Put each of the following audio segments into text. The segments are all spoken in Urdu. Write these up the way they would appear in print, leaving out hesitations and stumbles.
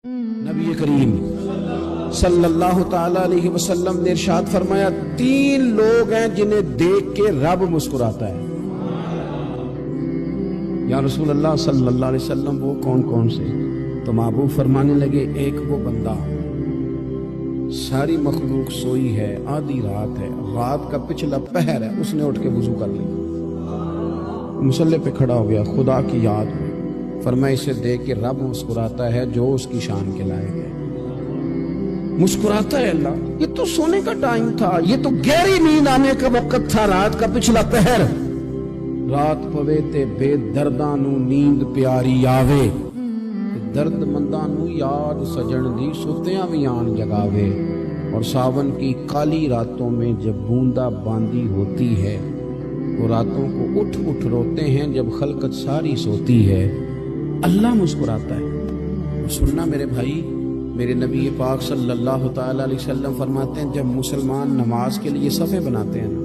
نبی کریم صلی اللہ تعالی علیہ وسلم نے ارشاد فرمایا 3 لوگ ہیں جنہیں دیکھ کے رب مسکراتا ہے۔ یا رسول اللہ صلی اللہ علیہ وسلم وہ کون کون سے؟ تو محبوب فرمانے لگے ایک وہ بندہ ساری مخلوق سوئی ہے، آدھی رات ہے، رات کا پچھلا پہر ہے، اس نے اٹھ کے وضو کر لیا، مصلی پہ کھڑا ہو گیا، خدا کی یاد میں فرمایا اسے دیکھ کے رب مسکراتا ہے جو اس کی شان کے لائق ہے۔ مسکراتا ہے اللہ، یہ تو سونے کا ٹائم تھا، یہ تو گہری نیند آنے کا وقت تھا، رات کا پچھلا پہر، رات پوے تے بے درداں نو نیند پیاری آوے، درد منداں نو یاد سجن دی ستیاں بھی آن جگاوے، اور ساون کی کالی راتوں میں جب بوندا باندی ہوتی ہے وہ راتوں کو اٹھ اٹھ روتے ہیں جب خلقت ساری سوتی ہے، اللہ مسکراتا ہے۔ سننا میرے بھائی، میرے نبی پاک صلی اللہ تعالی علیہ وسلم فرماتے ہیں جب مسلمان نماز کے لیے صفیں بناتے ہیں نا،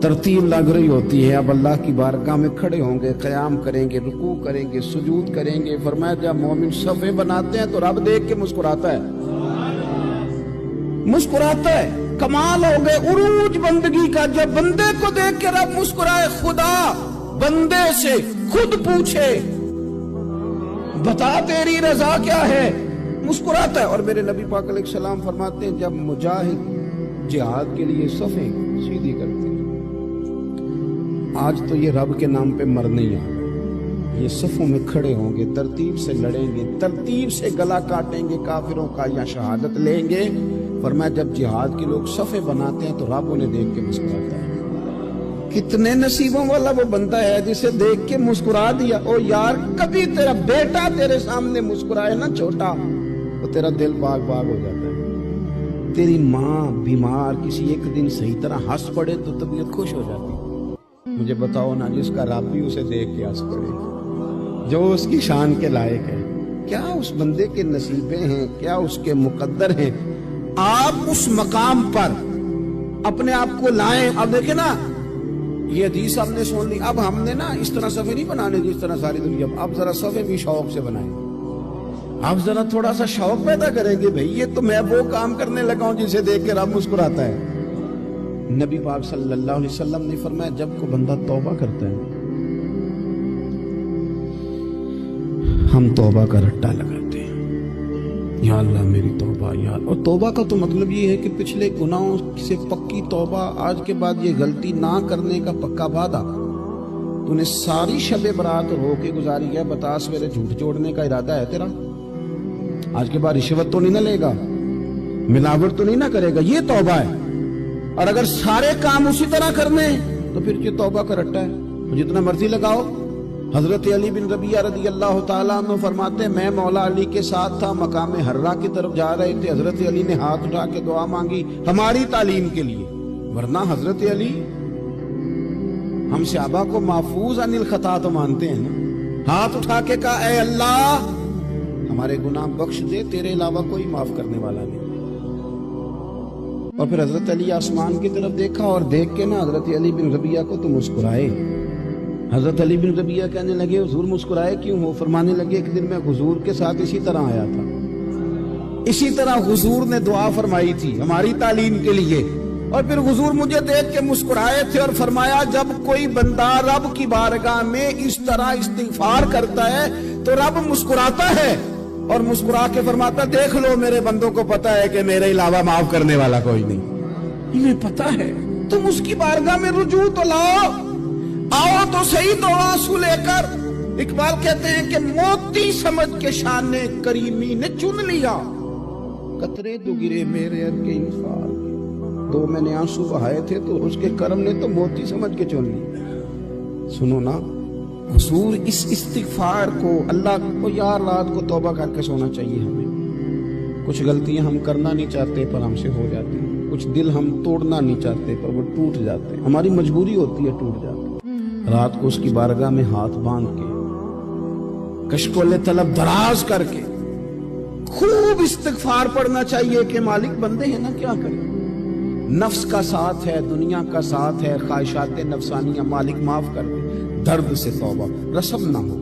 ترتیب لگ رہی ہوتی ہے، اب اللہ کی بارگاہ میں کھڑے ہوں گے، قیام کریں گے، رکوع کریں گے، سجود کریں گے، فرمایا جب مومن صفیں بناتے ہیں تو رب دیکھ کے مسکراتا ہے، مسکراتا ہے۔ کمال ہو گئے عروج بندگی کا، جب بندے کو دیکھ کے رب مسکرائے، خدا بندے سے خود پوچھے بتا تیری رضا کیا ہے، مسکراتا ہے۔ اور میرے نبی پاک علیہ السلام فرماتے ہیں جب مجاہد جہاد کے لیے صفیں سیدھی کرتے ہیں، آج تو یہ رب کے نام پہ مر نہیں آ گئے، یہ صفوں میں کھڑے ہوں گے، ترتیب سے لڑیں گے، ترتیب سے گلا کاٹیں گے کافروں کا یا شہادت لیں گے۔ فرمایا جب جہاد کے لوگ صفیں بناتے ہیں تو رب انہیں دیکھ کے مسکراتا ہے۔ کتنے نصیبوں والا وہ بندہ ہے جسے دیکھ کے مسکرا دیا۔ او یار کبھی تیرا بیٹا تیرے سامنے مسکرائے نا چھوٹا، تو تیرا دل باغ باغ ہو جاتا ہے۔ تیری ماں بیمار کسی ایک دن صحیح طرح ہنس پڑے تو طبیعت خوش ہو جاتی۔ مجھے بتاؤ نا جس کا رب بھی اسے دیکھ کے ہنس پڑے، جو اس کی شان کے لائق ہے، کیا اس بندے کے نصیبیں ہیں، کیا اس کے مقدر ہیں۔ آپ اس مقام پر اپنے آپ کو لائیں۔ اب دیکھیں نا یہ حدیث ہم نے سن لی، اب ہم نے نا اس طرح صفحے نہیں بنانے جس طرح ساری دنیا، اب ذرا صفحے بھی شوق سے بنائیں، اب ذرا تھوڑا سا شوق پیدا کریں گے۔ بھئی یہ تو میں وہ کام کرنے لگا ہوں جسے دیکھ کے رب مسکراتا ہے۔ نبی پاک صلی اللہ علیہ وسلم نے فرمایا جب کوئی بندہ توبہ کرتا ہے ہم توبہ کا رٹا لگاتے ہیں، یا اللہ میری توبہ یا اللہ۔ اور توبہ کا تو مطلب یہ ہے کہ پچھلے گناہوں سے پکی توبہ، آج کے بعد یہ غلطی نہ کرنے کا پکا وعدہ۔ تو نے ساری شب برات رو کے گزاری ہے، بتا سویرے جھوٹ جوڑنے کا ارادہ ہے تیرا؟ آج کے بعد رشوت تو نہیں نہ لے گا، ملاوٹ تو نہیں نہ کرے گا، یہ توبہ ہے۔ اور اگر سارے کام اسی طرح کرنے تو پھر یہ توبہ کا رٹا ہے، جتنا مرضی لگاؤ۔ حضرت علی بن ربیعہ رضی اللہ تعالیٰ عنہ فرماتے ہیں میں مولا علی کے ساتھ تھا، مقام حرہ کی طرف جا رہے تھے، حضرت علی نے ہاتھ اٹھا کے دعا مانگی ہماری تعلیم کے لیے، ورنہ حضرت علی ہم صحابہ کو محفوظ عن الخطا تو مانتے ہیں نا۔ ہاتھ اٹھا کے کہا اے اللہ ہمارے گناہ بخش دے، تیرے علاوہ کوئی معاف کرنے والا نہیں۔ اور پھر حضرت علی آسمان کی طرف دیکھا اور دیکھ کے نا حضرت علی بن ربیعہ کو تو مسکرائے۔ حضرت علی بن ربیعہ کہنے لگے حضور مسکرائے کیوں ہو؟ فرمانے لگے ایک دن میں حضور کے ساتھ اسی طرح آیا تھا، اسی طرح حضور نے دعا فرمائی تھی ہماری تعلیم کے لیے، اور پھر حضور مجھے دیکھ کے مسکرائے تھے اور فرمایا جب کوئی بندہ رب کی بارگاہ میں اس طرح استغفار کرتا ہے تو رب مسکراتا ہے، اور مسکرا کے فرماتا دیکھ لو میرے بندوں کو پتا ہے کہ میرے علاوہ معاف کرنے والا کوئی نہیں، انہیں پتا ہے، تم اس کی بارگاہ میں رجوع تو لاؤ، آؤ تو صحیح دو آنسو لے کر۔ اقبال کہتے ہیں کہ موتی سمجھ کے شان کریمی نے چن لیا، قطرے دو گرے میرے ار کے انفار، دو میں نے آنسو بہائے تھے تو اس کے کرم نے تو موتی سمجھ کے چن لیا۔ سنو نا حضور اس استغفار کو، اللہ کو یار رات کو توبہ کر کے سونا چاہیے ہمیں۔ کچھ غلطیاں ہم کرنا نہیں چاہتے پر ہم سے ہو جاتی ہیں، کچھ دل ہم توڑنا نہیں چاہتے پر وہ ٹوٹ جاتے ہیں، ہماری مجبوری ہوتی ہے ٹوٹ جاتے ہیں۔ رات کو اس کی بارگاہ میں ہاتھ باندھ کے کشکول طلب دراز کر کے خوب استغفار پڑھنا چاہیے کہ مالک بندے ہیں نا کیا کریں، نفس کا ساتھ ہے، دنیا کا ساتھ ہے، خواہشات نفسانیہ، مالک معاف کر دے، درد سے توبہ، رسم نہ ہو،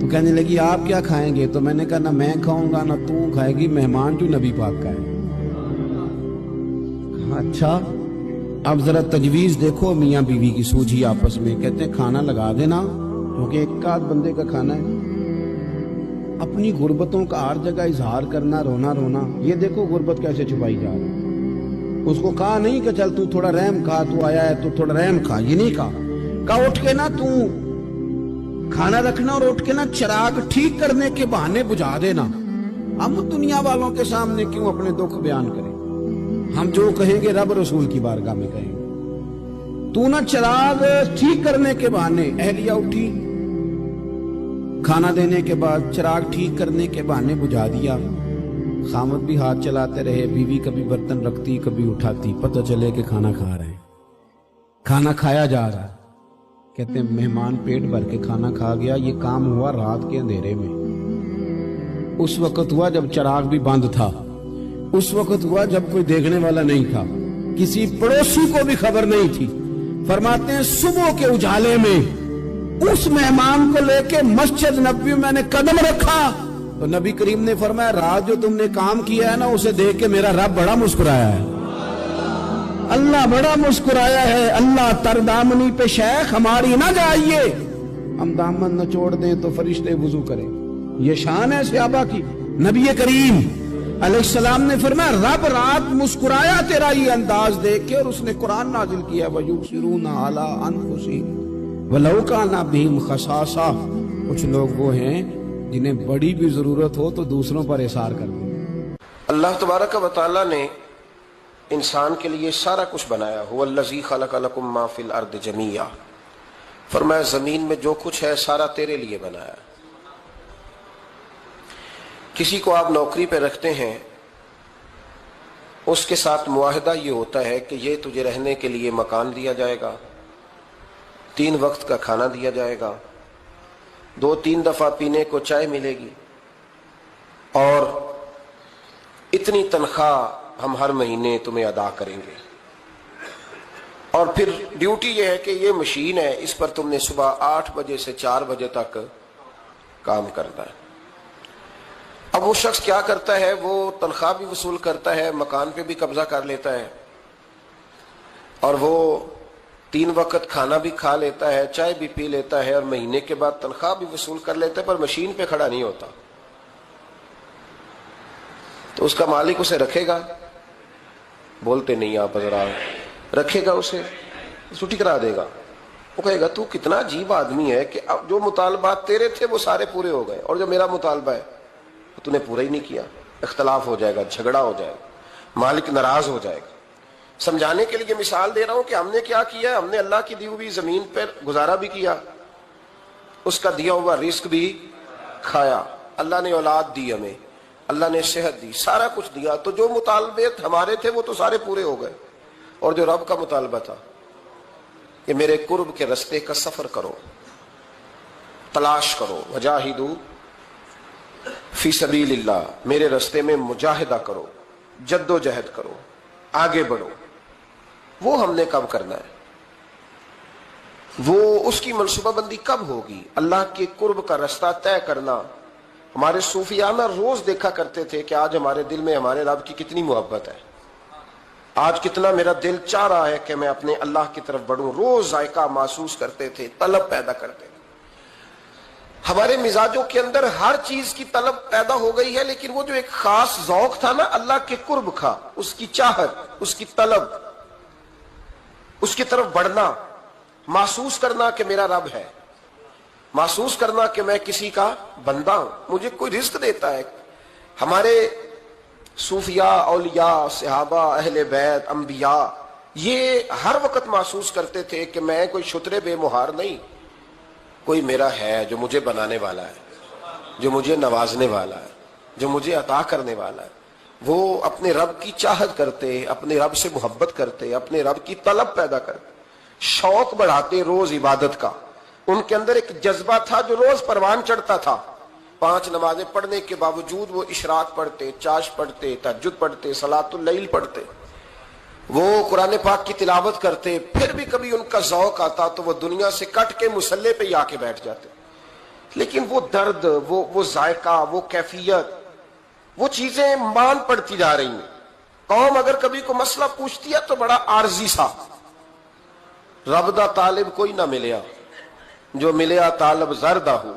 تو کہنے لگی آپ کیا کھائیں گے؟ تو میں نے کہا نہ میں کھاؤں گا نہ تو کھائے گی، مہمان جو نبی پاک کا ہے۔ اچھا اب ذرا تجویز دیکھو میاں بیوی کی سوجھی آپس میں، کہتے ہیں کھانا لگا دینا کیونکہ ایک آدھ بندے کا کھانا ہے۔ اپنی غربتوں کا ہر جگہ اظہار کرنا، رونا رونا، یہ دیکھو غربت کیسے چھپائی جا رہی ہے۔ اس کو کہا نہیں کہ چل تو تھوڑا رحم کھا، تو آیا ہے تو تھوڑا رحم کھا، یہ نہیں کہا اٹھ کے نا تو کھانا رکھنا اور اٹھ کے نا چراغ ٹھیک کرنے کے بہانے بجھا دینا۔ ہم دنیا والوں کے سامنے کیوں اپنے دکھ بیان کریں؟ ہم جو کہیں گے رب رسول کی بارگاہ میں کہیں گے۔ تو نہ چراغ ٹھیک کرنے کے بہانے، اہلیہ اٹھی کھانا دینے کے بعد چراغ ٹھیک کرنے کے بہانے بجھا دیا، خامد بھی ہاتھ چلاتے رہے، بیوی کبھی برتن رکھتی کبھی اٹھاتی، پتہ چلے کہ کھانا کھا رہے ہیں، کھانا کھایا جا رہا ہے۔ کہتے ہیں مہمان پیٹ بھر کے کھانا کھا گیا، یہ کام ہوا رات کے اندھیرے میں، اس وقت ہوا جب چراغ بھی بند تھا، اس وقت ہوا جب کوئی دیکھنے والا نہیں تھا، کسی پڑوسی کو بھی خبر نہیں تھی۔ فرماتے ہیں صبح کے اجالے میں اس مہمان کو لے کے مسجد نبوی میں نے قدم رکھا تو نبی کریم نے فرمایا رات جو تم نے کام کیا ہے نا اسے دیکھ کے میرا رب بڑا مسکرایا ہے، اللہ بڑا مسکرایا ہے۔ اللہ تر دامنی پہ شیخ ہماری نہ جائیے، ہم دامن نہ چھوڑ دیں تو فرشتے وضو کریں، یہ شان ہے صحابہ کی۔ نبی کریم علیہ السلام نے فرمایا رب رات مسکرایا تیرا یہ انداز دیکھ کے، اور اس نے قرآن نازل کیا وَيُؤْثِرُونَ عَلَىٰ أَنفُسِهِمْ وَلَوْ كَانَ بِهِمْ خَصَاصَةٌ، کچھ لوگ وہ ہیں جنہیں بڑی بھی ضرورت ہو تو دوسروں پر اثار کر دیں۔ اللہ تبارک و تعالیٰ نے انسان کے لیے سارا کچھ بنایا، هُوَ الَّذِي خَلَقَ لَكُم مَّا فِي الْأَرْضِ جَمِيعًا، فرمایا زمین میں جو کچھ ہے سارا تیرے لیے بنایا۔ کسی کو آپ نوکری پہ رکھتے ہیں، اس کے ساتھ معاہدہ یہ ہوتا ہے کہ یہ تجھے رہنے کے لیے مکان دیا جائے گا، 3 وقت کا کھانا دیا جائے گا، 2-3 دفعہ پینے کو چائے ملے گی، اور اتنی تنخواہ ہم ہر مہینے تمہیں ادا کریں گے، اور پھر ڈیوٹی یہ ہے کہ یہ مشین ہے، اس پر تم نے صبح 8 بجے سے 4 بجے تک کام کرنا ہے۔ اب وہ شخص کیا کرتا ہے؟ وہ تنخواہ بھی وصول کرتا ہے، مکان پہ بھی قبضہ کر لیتا ہے، اور وہ 3 وقت کھانا بھی کھا لیتا ہے، چائے بھی پی لیتا ہے، اور مہینے کے بعد تنخواہ بھی وصول کر لیتا ہے، پر مشین پہ کھڑا نہیں ہوتا۔ تو اس کا مالک اسے رکھے گا؟ بولتے نہیں آپ حضرات، رکھے گا اسے، چھٹی کرا دے گا۔ وہ کہے گا تو کتنا عجیب آدمی ہے کہ اب جو مطالبات تیرے تھے وہ سارے پورے ہو گئے، اور جو میرا مطالبہ ہے تو نے پورا ہی نہیں کیا۔ اختلاف ہو جائے گا، جھگڑا ہو جائے گا، مالک ناراض ہو جائے گا۔ سمجھانے کے لیے مثال دے رہا ہوں کہ ہم نے کیا کیا ہے، ہم نے اللہ کی دی ہوئی زمین پر گزارا بھی کیا، اس کا دیا ہوا رزق بھی کھایا، اللہ نے اولاد دی ہمیں، اللہ نے صحت دی، سارا کچھ دیا، تو جو مطالبے ہمارے تھے وہ تو سارے پورے ہو گئے، اور جو رب کا مطالبہ تھا کہ میرے قرب کے رستے کا سفر کرو، تلاش کرو، وجاہدوا فی سبیل اللہ، میرے رستے میں مجاہدہ کرو، جد و جہد کرو، آگے بڑھو، وہ ہم نے کب کرنا ہے؟ وہ اس کی منصوبہ بندی کب ہوگی؟ اللہ کے قرب کا رستہ طے کرنا۔ ہمارے صوفیانہ روز دیکھا کرتے تھے کہ آج ہمارے دل میں ہمارے رب کی کتنی محبت ہے، آج کتنا میرا دل چاہ رہا ہے کہ میں اپنے اللہ کی طرف بڑھوں، روز ذائقہ محسوس کرتے تھے، طلب پیدا کرتے تھے۔ ہمارے مزاجوں کے اندر ہر چیز کی طلب پیدا ہو گئی ہے، لیکن وہ جو ایک خاص ذوق تھا نا اللہ کے قرب کا، اس کی چاہت، اس کی طلب، اس کی طرف بڑھنا، محسوس کرنا کہ میرا رب ہے، محسوس کرنا کہ میں کسی کا بندہ ہوں، مجھے کوئی رزق دیتا ہے۔ ہمارے صوفیاء، اولیاء، صحابہ، اہل بیت، انبیاء یہ ہر وقت محسوس کرتے تھے کہ میں کوئی شترے بے مہار نہیں، کوئی میرا ہے جو مجھے بنانے والا ہے، جو مجھے نوازنے والا ہے، جو مجھے عطا کرنے والا ہے۔ وہ اپنے رب کی چاہت کرتے، اپنے رب سے محبت کرتے، اپنے رب کی طلب پیدا کرتے، شوق بڑھاتے روز عبادت کا۔ ان کے اندر ایک جذبہ تھا جو روز پروان چڑھتا تھا، 5 نمازیں پڑھنے کے باوجود وہ اشراق پڑھتے، چاش پڑھتے، تہجد پڑھتے، صلاۃ اللیل پڑھتے، وہ قرآن پاک کی تلاوت کرتے، پھر بھی کبھی ان کا ذوق آتا تو وہ دنیا سے کٹ کے مصلے پہ ہی آ کے بیٹھ جاتے لیکن وہ درد، وہ ذائقہ، وہ کیفیت، وہ چیزیں مان پڑتی جا رہی ہیں. قوم اگر کبھی کو مسئلہ پوچھتی ہے تو بڑا عارضی سا، رب دا طالب کوئی نہ ملیا، جو ملیا طالب زردہ ہو.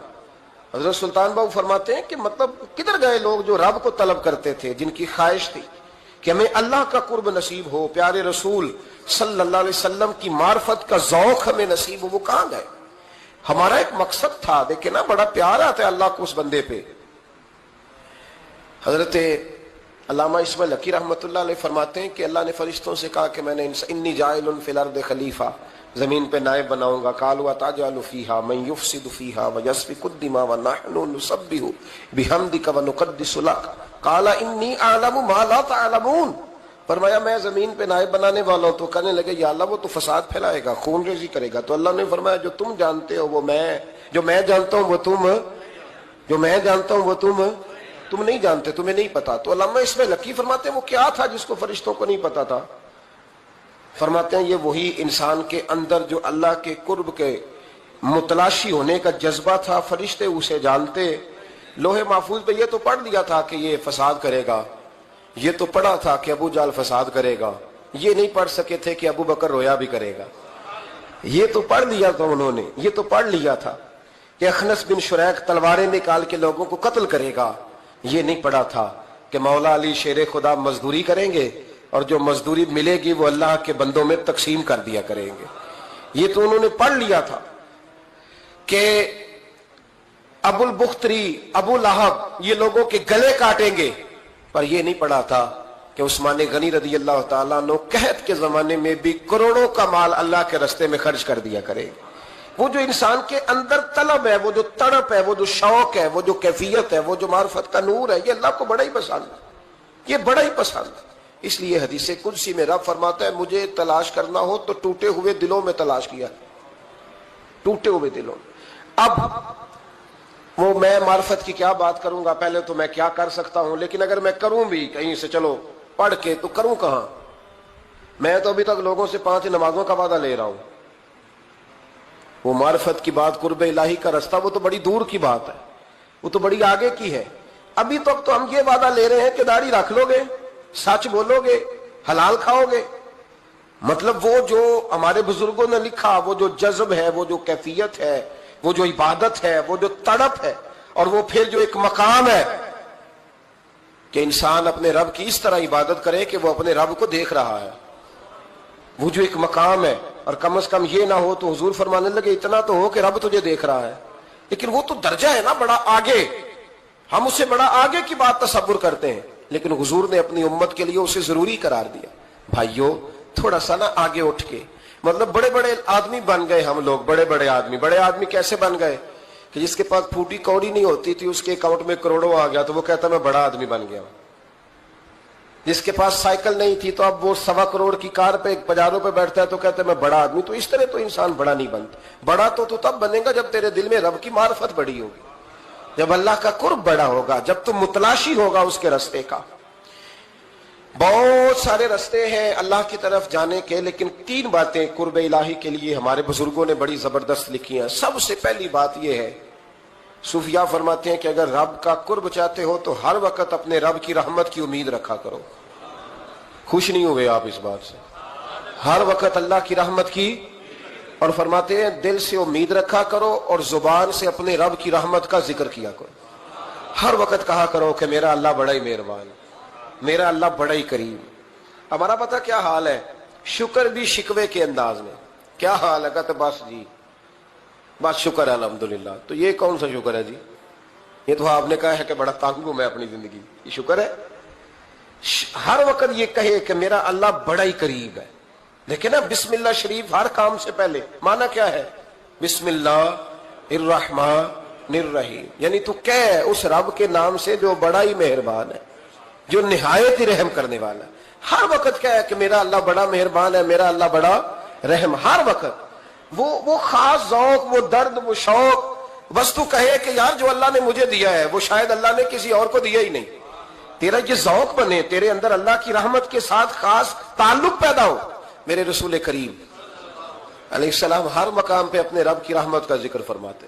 حضرت سلطان بابو فرماتے ہیں کہ مطلب کدھر گئے لوگ جو رب کو طلب کرتے تھے، جن کی خواہش تھی کہ ہمیں اللہ کا قرب نصیب ہو، پیارے رسول صلی اللہ علیہ وسلم کی معرفت کا ذوق ہمیں نصیب ہو، وہ کہاں گئے؟ ہمارا ایک مقصد تھا، دیکھیں نا بڑا پیار آتا ہے اللہ کو اس بندے پہ. حضرت علامہ اسماعیل حقی رحمۃ اللہ علیہ فرماتے ہیں کہ اللہ نے فرشتوں سے کہا کہ میں نے انی جاعل فی الارض خلیفہ، زمین پہ نائب بناؤں گا. قالوا تجعل فیہا من یفسد فیہا ویسفک الدماء ونحن نسبح بحمدک ونقدس لک قال انی اعلم ما لا تعلمون. فرمایا میں زمین پہ نائب بنانے والا ہوں. تو کہنے لگے یا اللہ وہ تو فساد پھیلائے گا، خون ریزی کرے گا. تو اللہ نے فرمایا جو تم جانتے ہو وہ میں، جو میں جانتا ہوں وہ تم، جو میں جانتا ہوں وہ تم نہیں جانتے، تمہیں نہیں پتا. تو علامہ اسماعیل حقی فرماتے ہیں وہ کیا تھا جس کو فرشتوں کو نہیں پتا تھا؟ فرماتے ہیں یہ وہی انسان کے اندر جو اللہ کے قرب کے متلاشی ہونے کا جذبہ تھا. فرشتے اسے جانتے، لوہے محفوظ پہ یہ تو پڑھ دیا تھا کہ یہ فساد کرے گا، یہ تو پڑھا تھا کہ ابو جال فساد کرے گا، یہ نہیں پڑھ سکے تھے کہ ابو بکر رویا بھی کرے گا. یہ تو پڑھ لیا تھا انہوں نے، یہ تو پڑھ لیا تھا کہ اخنس بن شریک تلواریں نکال کے لوگوں کو قتل کرے گا. یہ نہیں پڑھا تھا کہ مولا علی شیر خدا مزدوری کریں گے اور جو مزدوری ملے گی وہ اللہ کے بندوں میں تقسیم کر دیا کریں گے. یہ تو انہوں نے پڑھ لیا تھا کہ ابو البختری، ابو لہب یہ لوگوں کے گلے کاٹیں گے. پر یہ نہیں پڑھا تھا کہ عثمان غنی رضی اللہ تعالیٰ عنہ قحط کے زمانے میں بھی کروڑوں کا مال اللہ کے راستے میں خرچ کر دیا کرے. وہ جو انسان کے اندر طلب ہے، وہ جو تڑپ ہے، وہ جو شوق ہے، وہ جو کیفیت ہے، وہ جو معرفت کا نور ہے، یہ اللہ کو بڑا ہی پسند ہے، یہ بڑا ہی پسند ہے. اس لیے حدیث قدسی میں رب فرماتا ہے مجھے تلاش کرنا ہو تو ٹوٹے ہوئے دلوں میں تلاش کیا، ٹوٹے ہوئے دلوں میں. اب وہ میں معرفت کی کیا بات کروں گا، پہلے تو میں کیا کر سکتا ہوں، لیکن اگر میں کروں بھی کہیں سے چلو پڑھ کے تو کروں کہاں؟ میں تو ابھی تک لوگوں سے 5 نمازوں کا وعدہ لے رہا ہوں. وہ معرفت کی بات، قرب الہی کا راستہ، وہ تو بڑی دور کی بات ہے، وہ تو بڑی آگے کی ہے. ابھی تک تو ہم یہ وعدہ لے رہے ہیں کہ داڑھی رکھ لو گے، سچ بولو گے، حلال کھاؤ گے. مطلب وہ جو ہمارے بزرگوں نے لکھا، وہ جو جذب ہے، وہ جو کیفیت ہے، وہ جو عبادت ہے، وہ جو تڑپ ہے، اور وہ پھر جو ایک مقام ہے کہ انسان اپنے رب کی اس طرح عبادت کرے کہ وہ اپنے رب کو دیکھ رہا ہے، وہ جو ایک مقام ہے. اور کم از کم یہ نہ ہو تو حضور فرمانے لگے اتنا تو ہو کہ رب تجھے دیکھ رہا ہے. لیکن وہ تو درجہ ہے نا بڑا آگے، ہم اسے بڑا آگے کی بات تصور کرتے ہیں، لیکن حضور نے اپنی امت کے لیے اسے ضروری قرار دیا. بھائیو تھوڑا سا نا آگے اٹھ کے، مطلب بڑے بڑے آدمی بن گئے ہم لوگ، بڑے بڑے آدمی کیسے بن گئے کہ جس کے پاس پھوٹی کوڑی نہیں ہوتی تھی اس کے اکاؤنٹ میں کروڑوں آ گیا تو وہ کہتا میں بڑا آدمی بن گیا. جس کے پاس سائیکل نہیں تھی تو اب وہ 1.25 کروڑ کی کار پہ پجاروں پہ بیٹھتا ہے تو کہتا ہے میں بڑا آدمی. تو اس طرح تو انسان بڑا نہیں بنتا. بڑا تو تب بنے گا جب تیرے دل میں رب کی معرفت بڑی ہوگی، جب اللہ کا قرب بڑا ہوگا، جب تم متلاشی ہوگا اس کے راستے کا. بہت سارے راستے ہیں اللہ کی طرف جانے کے، لیکن 3 باتیں قرب الہی کے لیے ہمارے بزرگوں نے بڑی زبردست لکھی ہیں. سب سے پہلی بات یہ ہے، صوفیاء فرماتے ہیں کہ اگر رب کا قرب چاہتے ہو تو ہر وقت اپنے رب کی رحمت کی امید رکھا کرو. خوش نہیں ہوئے آپ اس بات سے؟ ہر وقت اللہ کی رحمت کی، اور فرماتے ہیں دل سے امید رکھا کرو اور زبان سے اپنے رب کی رحمت کا ذکر کیا کرو. ہر وقت کہا کرو کہ میرا اللہ بڑا ہی مہربان، میرا اللہ بڑا ہی کریم. ہمارا پتہ کیا حال ہے؟ شکر بھی شکوے کے انداز میں. کیا حال ہے؟ کہتے بس جی بس شکر ہے الحمدللہ. تو یہ کون سا شکر ہے جی؟ یہ تو آپ نے کہا ہے کہ بڑا تنگ ہوں میں اپنی زندگی، یہ شکر ہے؟ ہر وقت یہ کہے کہ میرا اللہ بڑا ہی قریب ہے. دیکھیں نا بسم اللہ شریف ہر کام سے پہلے معنی کیا ہے؟ بسم اللہ الرحمن الرحیم، یعنی تو کہہ اس رب کے نام سے جو بڑا ہی مہربان ہے، جو نہایت ہی رحم کرنے والا ہے. ہر وقت کہے کہ میرا اللہ بڑا مہربان ہے، میرا اللہ بڑا رحم. ہر وقت وہ خاص ذوق، وہ درد، وہ شوق، بس تو کہے کہ یار جو اللہ نے مجھے دیا ہے وہ شاید اللہ نے کسی اور کو دیا ہی نہیں. تیرا یہ ذوق بنے، تیرے اندر اللہ کی رحمت کے ساتھ خاص تعلق پیدا ہو. میرے رسول کریم علیہ السلام ہر مقام پہ اپنے رب کی رحمت کا ذکر فرماتے.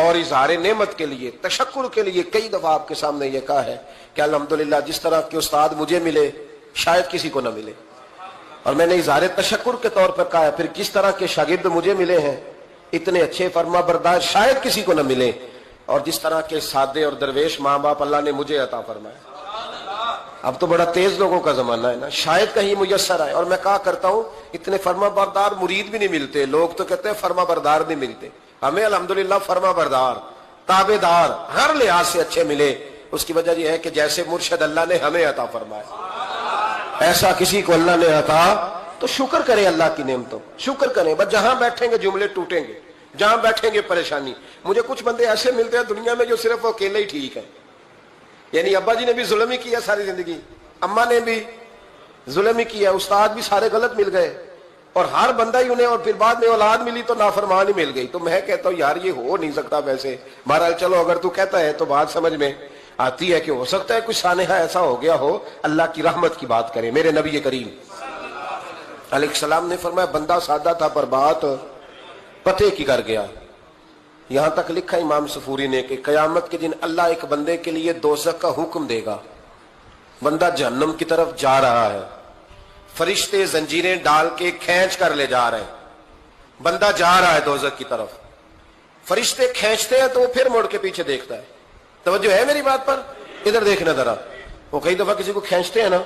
اور اظہار نعمت کے لیے، تشکر کے لیے کئی دفعہ آپ کے سامنے یہ کہا ہے کہ الحمدللہ جس طرح کے استاد مجھے ملے شاید کسی کو نہ ملے، اور میں نے اظہار تشکر کے طور پر کہا ہے پھر کس طرح کے شاگرد مجھے ملے ہیں اتنے اچھے فرما بردار شاید کسی کو نہ ملے، اور جس طرح کے سادے اور درویش ماں باپ اللہ نے مجھے عطا فرمایا۔ اب تو بڑا تیز لوگوں کا زمانہ ہے نا، شاید کہیں میسر آئے۔ اور میں کہا کرتا ہوں اتنے فرما بردار مرید بھی نہیں ملتے، لوگ تو کہتے ہیں فرما بردار نہیں ملتے، ہمیں الحمدللہ فرما بردار تابع دار ہر لحاظ سے اچھے ملے۔ اس کی وجہ یہ ہے کہ جیسے مرشد اللہ نے ہمیں عطا فرمایا ایسا کسی کو اللہ نے عطا، تو شکر کریں اللہ کی نعمتوں، شکر کریں۔ بس جہاں بیٹھیں گے جملے ٹوٹیں گے، جہاں بیٹھیں گے پریشانی۔ مجھے کچھ بندے ایسے ملتے ہیں دنیا میں جو صرف اکیلے ہی ٹھیک ہیں، یعنی ابا جی نے بھی ظلم ہی کیا ساری زندگی، اماں نے بھی ظلم ہی کیا، استاد بھی سارے غلط مل گئے، اور ہر بندہ ہی انہیں، اور پھر بعد میں اولاد ملی تو نافرمان ہی مل گئی۔ تو میں کہتا ہوں یار یہ ہو نہیں سکتا ویسے۔ بہرحال چلو اگر تو کہتا ہے تو بات سمجھ میں آتی ہے کہ ہو سکتا ہے کچھ سانحہ ایسا ہو گیا ہو۔ اللہ کی رحمت کی بات کریں۔ میرے نبی کریم علیہ السلام نے فرمایا بندہ سادہ تھا پر بات پتے کی کر گیا۔ یہاں تک لکھا امام صفوری نے کہ قیامت کے دن اللہ ایک بندے کے لیے دوزخ کا حکم دے گا، بندہ جہنم کی طرف جا رہا ہے، فرشتے زنجیریں ڈال کے کھینچ کر لے جا رہے ہیں، بندہ جا رہا ہے دوزخ کی طرف، فرشتے کھینچتے ہیں تو وہ پھر مڑ کے پیچھے دیکھتا ہے۔ توجہ ہے میری بات پر؟ ادھر دیکھنا ذرا، وہ کئی دفعہ کسی کو کھینچتے ہیں نا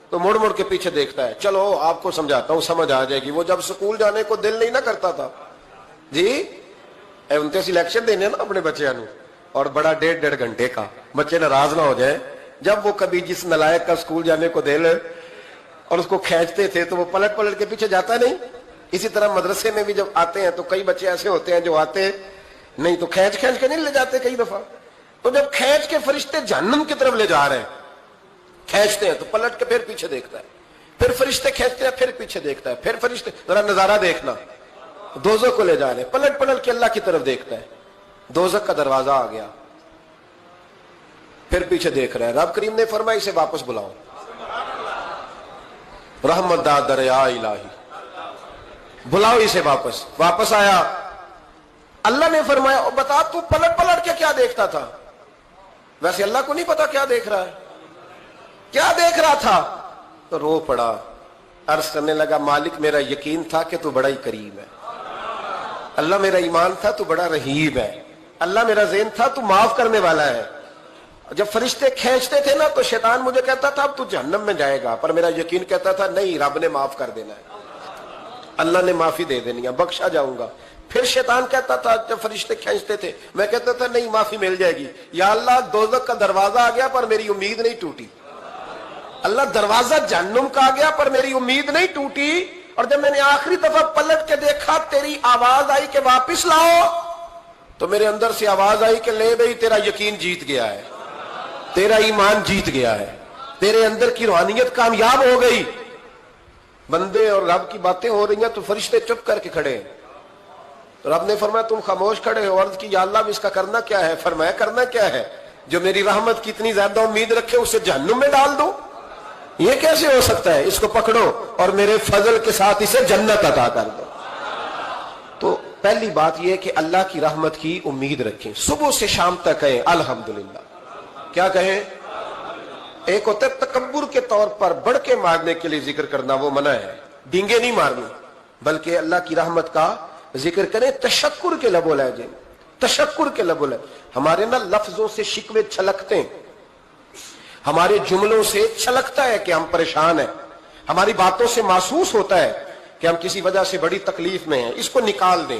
تو مڑ مڑ کے پیچھے دیکھتا ہے۔ چلو آپ کو سمجھاتا ہوں، سمجھ آ جائے گی۔ وہ جب سکول جانے کو دل نہیں نہ کرتا تھا جی، 29 الیکشن دینے نا اپنے بچیاں نو، اور بڑا 1.5 گھنٹے کا، بچے ناراض نہ ہو جائے، جب وہ کبھی جس نلائق کا سکول جانے کو دل اور اس کو کھینچتے تھے تو وہ پلٹ پلٹ کے پیچھے جاتا نہیں۔ اسی طرح مدرسے میں بھی جب آتے ہیں تو کئی بچے ایسے ہوتے ہیں جو آتے نہیں تو کھینچ کھینچ کے نہیں لے جاتے کئی دفعہ، تو جب کھینچ کے فرشتے جہنم کی طرف لے جا رہے ہیں، کھینچتے ہیں تو پلٹ کے پھر پیچھے دیکھتا ہے، پھر فرشتے کھینچتے ہیں پھر پیچھے دیکھتا ہے، پھر فرشتے، ذرا نظارہ دیکھنا، دوزخ کو لے جا رہے ہیں، پلٹ پلٹ کے اللہ کی طرف دیکھتا ہے، دوزخ کا دروازہ آ گیا، پھر پیچھے دیکھ رہے ہیں۔ رب کریم نے فرمایا اسے واپس بلاؤ، رحمت دا دریا الہی، بلاؤ اسے واپس۔ واپس آیا، اللہ نے فرمایا بتا تو پلٹ پلٹ کے کیا دیکھتا تھا؟ ویسے اللہ کو نہیں پتا کیا دیکھ رہا ہے، کیا دیکھ رہا تھا؟ تو رو پڑا، عرض کرنے لگا مالک میرا یقین تھا کہ تو بڑا ہی کریم ہے، اللہ میرا ایمان تھا تو بڑا رحیم ہے، اللہ میرا ذہن تھا تو معاف کرنے والا ہے۔ جب فرشتے کھینچتے تھے نا تو شیطان مجھے کہتا تھا اب تو جہنم میں جائے گا، پر میرا یقین کہتا تھا نہیں، رب نے معاف کر دینا ہے، اللہ نے معافی دے دینی ہے، بخشا جاؤں گا۔ پھر شیطان کہتا تھا جب فرشتے کھینچتے تھے، میں کہتا تھا نہیں معافی مل جائے گی، یا اللہ دوزخ کا دروازہ آ گیا پر میری امید نہیں ٹوٹی، اللہ دروازہ جہنم کا آ گیا پر میری امید نہیں ٹوٹی۔ اور جب میں نے آخری دفعہ پلٹ کے دیکھا تیری آواز آئی کہ واپس لاؤ، تو میرے اندر سے آواز آئی کہ لے بھائی تیرا یقین جیت گیا ہے، تیرا ایمان جیت گیا ہے، تیرے اندر کی روحانیت کامیاب ہو گئی۔ بندے اور رب کی باتیں ہو رہی ہیں تو فرشتے چپ کر کے کھڑے ہیں، تو رب نے فرمایا تم خاموش کھڑے ہو۔ عرض کی یا اللہ اب اس کا کرنا کیا ہے؟ فرمایا کرنا کیا ہے؟ جو میری رحمت کی اتنی زیادہ امید رکھے اسے جہنم میں ڈال دو، یہ کیسے ہو سکتا ہے؟ اس کو پکڑو اور میرے فضل کے ساتھ اسے جنت عطا کر دو۔ تو پہلی بات یہ کہ اللہ کی رحمت کی امید رکھیں، صبح سے شام تک کہیں الحمدللہ، کیا کہیں؟ ایک ہوتا ہے تکبر کے طور پر بڑھ کے مارنے کے لیے ذکر کرنا، وہ منع ہے، ڈینگے نہیں مارنی، بلکہ اللہ کی رحمت کا ذکر کریں تشکر کے لب و لہجے، تشکر کے لب و لہجے۔ ہمارے نا لفظوں سے شکوے چھلکتے ہیں، ہمارے جملوں سے چھلکتا ہے کہ ہم پریشان ہیں، ہماری باتوں سے محسوس ہوتا ہے کہ ہم کسی وجہ سے بڑی تکلیف میں ہیں، اس کو نکال دیں۔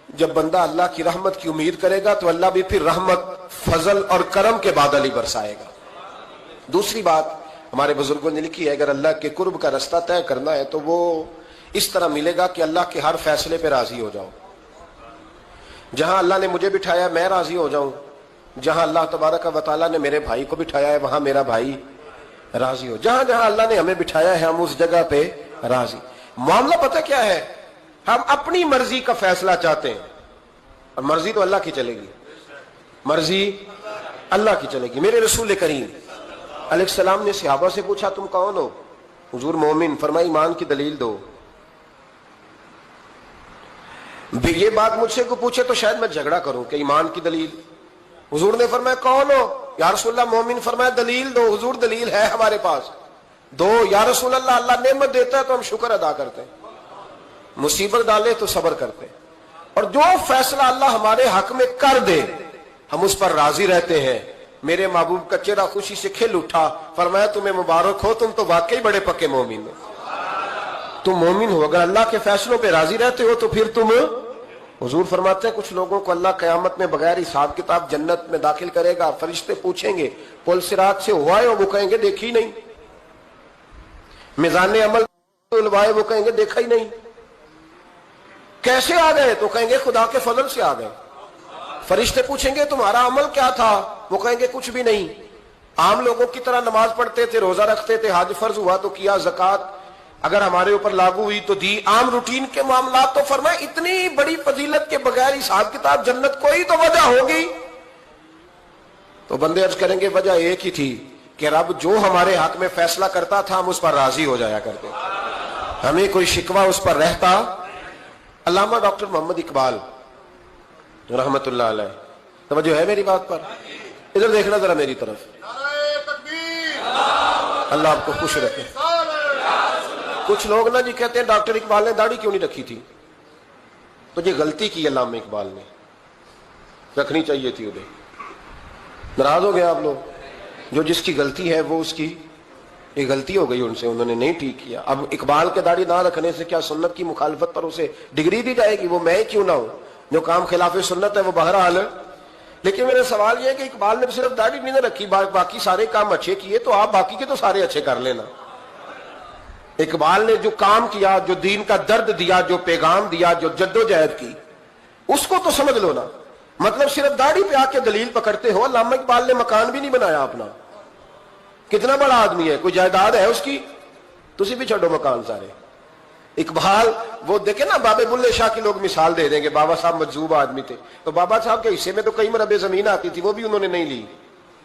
جب بندہ اللہ کی رحمت کی امید کرے گا تو اللہ بھی پھر رحمت، فضل اور کرم کے بادل ہی برسائے گا۔ دوسری بات ہمارے بزرگوں نے لکھی ہے، اگر اللہ کے قرب کا رستہ طے کرنا ہے تو وہ اس طرح ملے گا کہ اللہ کے ہر فیصلے پہ راضی ہو جاؤ۔ جہاں اللہ نے مجھے بٹھایا میں راضی ہو جاؤں، جہاں اللہ تبارک و تعالیٰ نے میرے بھائی کو بٹھایا ہے وہاں میرا بھائی راضی ہو، جہاں جہاں اللہ نے ہمیں بٹھایا ہے ہم اس جگہ پہ راضی۔ معاملہ پتہ کیا ہے؟ ہم اپنی مرضی کا فیصلہ چاہتے ہیں، اور مرضی تو اللہ کی چلے گی، مرضی اللہ کی چلے گی۔ میرے رسول کریم علیہ السلام نے صحابہ سے پوچھا تم کون ہو؟ حضور مومن، فرمایا ایمان کی دلیل دو۔ یہ بات مجھ سے کو پوچھے تو شاید میں جھگڑا کروں کہ ایمان کی دلیل. حضور نے فرمایا کون ہو؟ یا رسول اللہ مومن. فرمایا دلیل دو. حضور دلیل ہے ہمارے پاس دو. یا رسول اللہ اللہ نعمت دیتا ہے تو ہم شکر ادا کرتے ہیں, مصیبت ڈالے تو صبر کرتے ہیں, اور جو فیصلہ اللہ ہمارے حق میں کر دے ہم اس پر راضی رہتے ہیں. میرے محبوب کا چہرہ خوشی سے کھل اٹھا. فرمایا تمہیں مبارک ہو, تم تو واقعی بڑے پکے مومن ہو. تم مومن ہو, اگر اللہ کے فیصلوں پہ راضی رہتے ہو تو پھر تم. حضور فرماتے ہیں کچھ لوگوں کو اللہ قیامت میں بغیر حساب کتاب جنت میں داخل کرے گا. فرشتے پوچھیں گے پل صراط سے ہوا ہے؟ وہ کہیں گے دیکھی نہیں. میزان عمل الوائے؟ وہ کہیں گے دیکھا ہی نہیں. کیسے آ گئے؟ تو کہیں گے خدا کے فضل سے آ گئے. فرشتے پوچھیں گے تمہارا عمل کیا تھا؟ وہ کہیں گے کچھ بھی نہیں. عام لوگوں کی طرح نماز پڑھتے تھے, روزہ رکھتے تھے, حج فرض ہوا تو کیا, زکوٰۃ اگر ہمارے اوپر لاگو ہوئی تو دی, عام روٹین کے معاملات. تو فرمایا اتنی بڑی فضیلت کے بغیر حساب کتاب جنت, کوئی تو وجہ ہوگی. تو بندے عرض کریں گے وجہ ایک ہی تھی کہ رب جو ہمارے حق میں فیصلہ کرتا تھا ہم اس پر راضی ہو جایا کرتے, ہمیں کوئی شکوہ اس پر رہتا. علامہ ڈاکٹر محمد اقبال رحمت اللہ علیہ, توجہ ہے میری بات پر؟ ادھر دیکھنا ذرا میری طرف. اللہ آپ کو خوش رکھے. کچھ لوگ نا جی کہتے ہیں ڈاکٹر اقبال نے داڑھی کیوں نہیں رکھی تھی؟ تو یہ غلطی کی علامہ اقبال نے, رکھنی چاہیے تھی انہیں. ناراض ہو گئے آپ لوگ؟ جو جس کی غلطی ہے وہ اس کی یہ غلطی ہو گئی ان سے, انہوں نے نہیں ٹھیک کیا. اب اقبال کے داڑھی نہ رکھنے سے کیا سنت کی مخالفت پر اسے ڈگری دی جائے گی؟ وہ میں کیوں نہ ہوں, جو کام خلاف سنت ہے وہ بہرحال. لیکن میرا سوال یہ ہے کہ اقبال نے صرف داڑھی نہیں رکھی, باقی سارے کام اچھے کیے, تو آپ باقی کے تو سارے اچھے کر لینا. اقبال نے جو کام کیا, جو دین کا درد دیا, جو پیغام دیا, جو جد و جہد کی, اس کو تو سمجھ لو نا. مطلب صرف داڑھی پہ آ کے دلیل پکڑتے ہو. علامہ اقبال نے مکان بھی نہیں بنایا اپنا, کتنا بڑا آدمی ہے, کوئی جائیداد ہے اس کی؟ تسی بھی چھوڑو مکان سارے. اقبال وہ دیکھیں نا, بابے بلے شاہ کی لوگ مثال دے دیں گے, بابا صاحب مجذوب آدمی تھے, تو بابا صاحب کے حصے میں تو کئی مربع زمین آتی تھی, وہ بھی انہوں نے نہیں لی.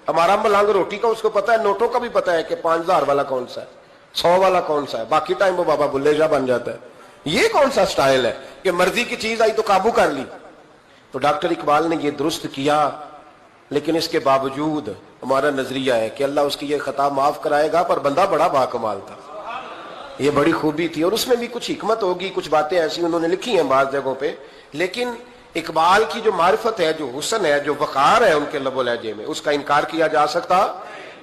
ہمارا ملنگ روٹی کا اس کو پتا ہے, نوٹوں کا بھی پتا ہے کہ 5000 والا کون سا ہے, 100 والا کون سا ہے, باقی ٹائم وہ بابا بلے شاہ بن جاتا ہے. یہ کون سا سٹائل ہے کہ مرضی کی چیز آئی تو قابو کر لی؟ تو ڈاکٹر اقبال نے یہ درست کیا, لیکن اس کے باوجود ہمارا نظریہ ہے کہ اللہ اس کی یہ خطا معاف کرائے گا, پر بندہ بڑا باکمال تھا, یہ بڑی خوبی تھی. اور اس میں بھی کچھ حکمت ہوگی, کچھ باتیں ایسی انہوں نے لکھی ہیں بعض جگہوں پہ, لیکن اقبال کی جو معرفت ہے, جو حسن ہے, جو وقار ہے ان کے لب و لہجے میں, اس کا انکار کیا جا سکتا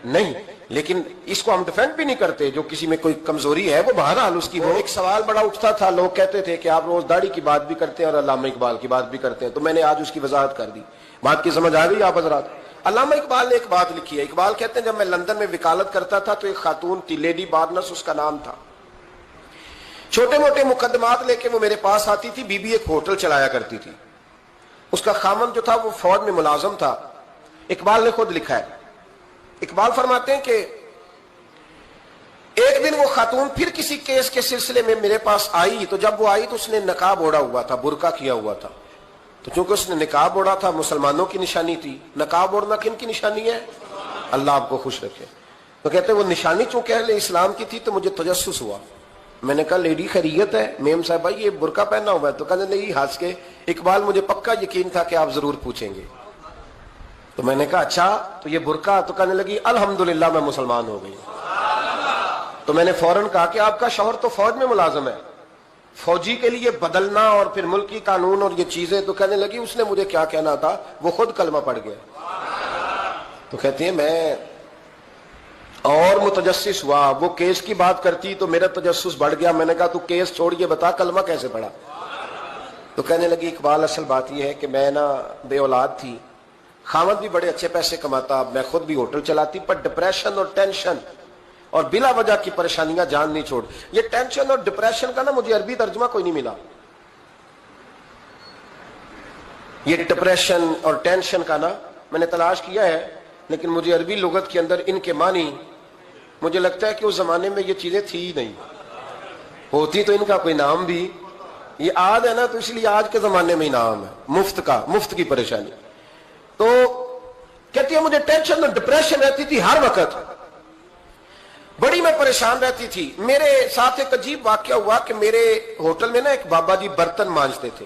نہیں. لیکن اس کو ہم ڈیفینڈ بھی نہیں کرتے, جو کسی میں کوئی کمزوری ہے وہ بہرحال اس کی. وہ ایک سوال بڑا اٹھتا تھا, لوگ کہتے تھے کہ آپ روز داڑھی کی بات بھی کرتے ہیں اور علامہ اقبال کی بات بھی کرتے ہیں, تو میں نے آج اس کی وضاحت کر دی. بات کی سمجھ آ گئی آپ حضرات؟ علامہ اقبال نے ایک بات لکھی ہے. اقبال کہتے ہیں جب میں لندن میں وکالت کرتا تھا تو ایک خاتون تھی, لیڈی بارنس اس کا نام تھا. چھوٹے موٹے مقدمات لے کے وہ میرے پاس آتی تھی. بی بی ایک ہوٹل چلایا کرتی تھی, اس کا خامن جو تھا وہ فوج میں ملازم تھا. اقبال نے خود لکھا ہے, اقبال فرماتے ہیں کہ ایک دن وہ خاتون پھر کسی کیس کے سلسلے میں میرے پاس آئی, تو جب وہ آئی تو اس نے نقاب اوڑھا ہوا تھا, برقع کیا ہوا تھا. تو چونکہ اس نے نقاب اوڑھا تھا, مسلمانوں کی نشانی تھی. نقاب اوڑھنا کن کی نشانی ہے؟ اللہ آپ کو خوش رکھے. تو کہتے ہیں وہ نشانی چونکہ اہل اسلام کی تھی تو مجھے تجسس ہوا. میں نے کہا لیڈی خیریت ہے؟ میم صاحب بھائی یہ برقع پہنا ہوا ہے. تو کہنے لگی ہنس کے, اقبال مجھے پکا یقین تھا کہ آپ ضرور پوچھیں گے. تو میں نے کہا اچھا تو یہ برقع؟ تو کہنے لگی الحمدللہ میں مسلمان ہو گئی. تو میں نے فوراً کہا کہ آپ کا شوہر تو فوج میں ملازم ہے, فوجی کے لیے بدلنا اور پھر ملکی قانون اور یہ چیزیں. تو کہنے لگی اس نے مجھے کیا کہنا تھا, وہ خود کلمہ پڑھ گیا. تو کہتی ہیں میں اور متجسس ہوا, وہ کیس کی بات کرتی تو میرا تجسس بڑھ گیا. میں نے کہا تو کیس چھوڑ یہ بتا کلمہ کیسے پڑھا؟ تو کہنے لگی اقبال اصل بات یہ ہے کہ میں نا بے اولاد تھی, خامد بھی بڑے اچھے پیسے کماتا, میں خود بھی ہوٹل چلاتی, پر ڈپریشن اور ٹینشن اور بلا وجہ کی پریشانیاں جان نہیں چھوڑ. یہ ٹینشن اور ڈپریشن کا نا مجھے عربی ترجمہ کوئی نہیں ملا. یہ ڈپریشن اور ٹینشن کا نا میں نے تلاش کیا ہے, لیکن مجھے عربی لغت کے اندر ان کے معنی مجھے لگتا ہے کہ اس زمانے میں یہ چیزیں تھی ہی نہیں. ہوتی تو ان کا کوئی نام بھی, یہ آج ہے نا تو اس لیے آج کے زمانے میں ہی نام ہے مفت کا, مفت کی پریشانی. تو کہتی ہے مجھے ٹینشن اور ڈپریشن رہتی تھی ہر وقت, بڑی میں پریشان رہتی تھی. میرے ساتھ ایک عجیب واقعہ ہوا کہ میرے ہوٹل میں نا ایک بابا جی برتن مانجتے تھے,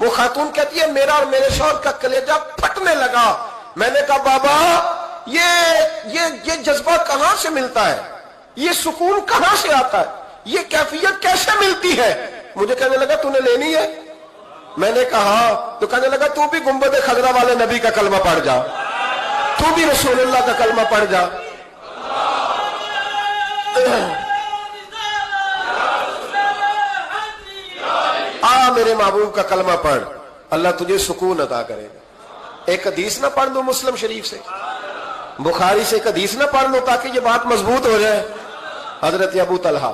وہ خاتون کہتی ہے میرا اور میرے شوہر کا کلیجہ پھٹنے لگا. میں نے کہا بابا یہ جذبہ کہاں سے ملتا ہے, یہ سکون کہاں سے آتا ہے, یہ کیفیت کیسے ملتی ہے؟ مجھے کہنے لگا تو نے لینی ہے؟ میں نے کہا. تو کہنے لگا تو بھی گنبد خضرا والے نبی کا کلمہ پڑھ جا, تو بھی رسول اللہ کا کلمہ پڑھ جا. میرے محبوب کا کلمہ پڑھ, اللہ تجھے سکون عطا کرے گا. ایک حدیث نہ پڑھ لو مسلم شریف سے, بخاری سے ایک حدیث نہ پڑھ لو تاکہ یہ بات مضبوط ہو جائے. حضرت ابو طلحہ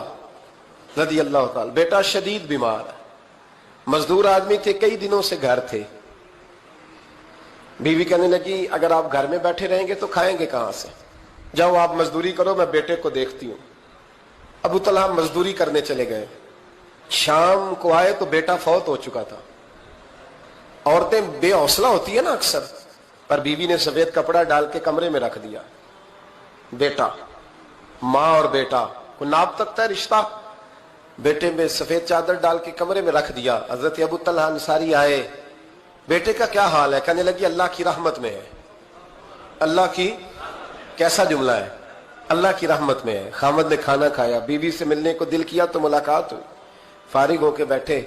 رضی اللہ تعالی, بیٹا شدید بیمار ہے, مزدور آدمی تھے, کئی دنوں سے گھر تھے. بیوی کہنے لگی اگر آپ گھر میں بیٹھے رہیں گے تو کھائیں گے کہاں سے, جاؤ آپ مزدوری کرو, میں بیٹے کو دیکھتی ہوں. ابو طلحہ مزدوری کرنے چلے گئے. شام کو آئے تو بیٹا فوت ہو چکا تھا. عورتیں بے حوصلہ ہوتی ہے نا اکثر, پر بیوی نے سفید کپڑا ڈال کے کمرے میں رکھ دیا. بیٹا, ماں اور بیٹا کو ناپ تکتا ہے رشتہ, بیٹے میں سفید چادر ڈال کے کمرے میں رکھ دیا. حضرت ابو طلحہ انصاری آئے, بیٹے کا کیا حال ہے؟ کہنے لگی اللہ کی رحمت میں ہے. اللہ کی, کیسا جملہ ہے, اللہ کی رحمت میں ہے. خامد نے کھانا کھایا, بیوی سے ملنے کو دل کیا تو ملاقات ہوئی. فارغ ہو کے بیٹھے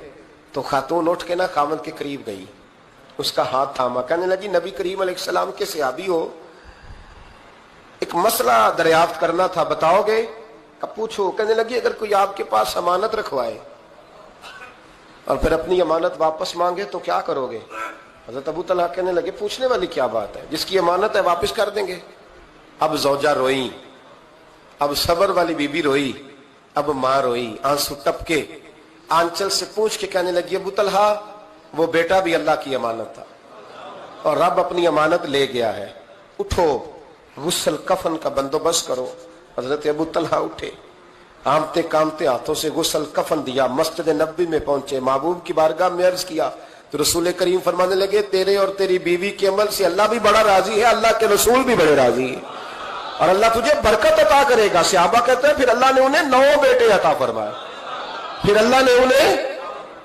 تو خاتون اٹھ کے نا خامد کے قریب گئی, اس کا ہاتھ تھاما. کہنے لگی نبی کریم علیہ السلام کے صحابی ہو, ایک مسئلہ دریافت کرنا تھا, بتاؤ گے؟ کب پوچھو. کہنے لگی اگر کوئی آپ کے پاس امانت رکھوائے اور پھر اپنی امانت واپس مانگے تو کیا کرو گے؟ حضرت ابو طلحہ کہنے لگے پوچھنے والی کیا بات ہے, جس کی امانت ہے واپس کر دیں گے. اب زوجہ روئی, اب صبر والی بی بی روئی, اب ماں روئی, آنسو ٹپکے. آنچل سے پوچھ کے کہنے لگی ابو طلحہ وہ بیٹا بھی اللہ کی امانت تھا اور رب اپنی امانت لے گیا ہے, اٹھو غسل کفن کا بندوبست کرو. حضرت ابو طلحہ اٹھے, آمتے کامتے ہاتھوں سے غسل کفن دیا, مسجد نبوی میں پہنچے, محبوب کی بارگاہ میں عرض کیا تو رسول کریم فرمانے لگے تیرے اور تیری بیوی کے عمل سے اللہ بھی بڑا راضی ہے, اللہ کے رسول بھی بڑے راضی ہے, اور اللہ تجھے برکت عطا کرے گا. صحابہ کہتے ہیں پھر اللہ نے انہیں 9 بیٹے عطا فرمائے. پھر اللہ نے انہیں,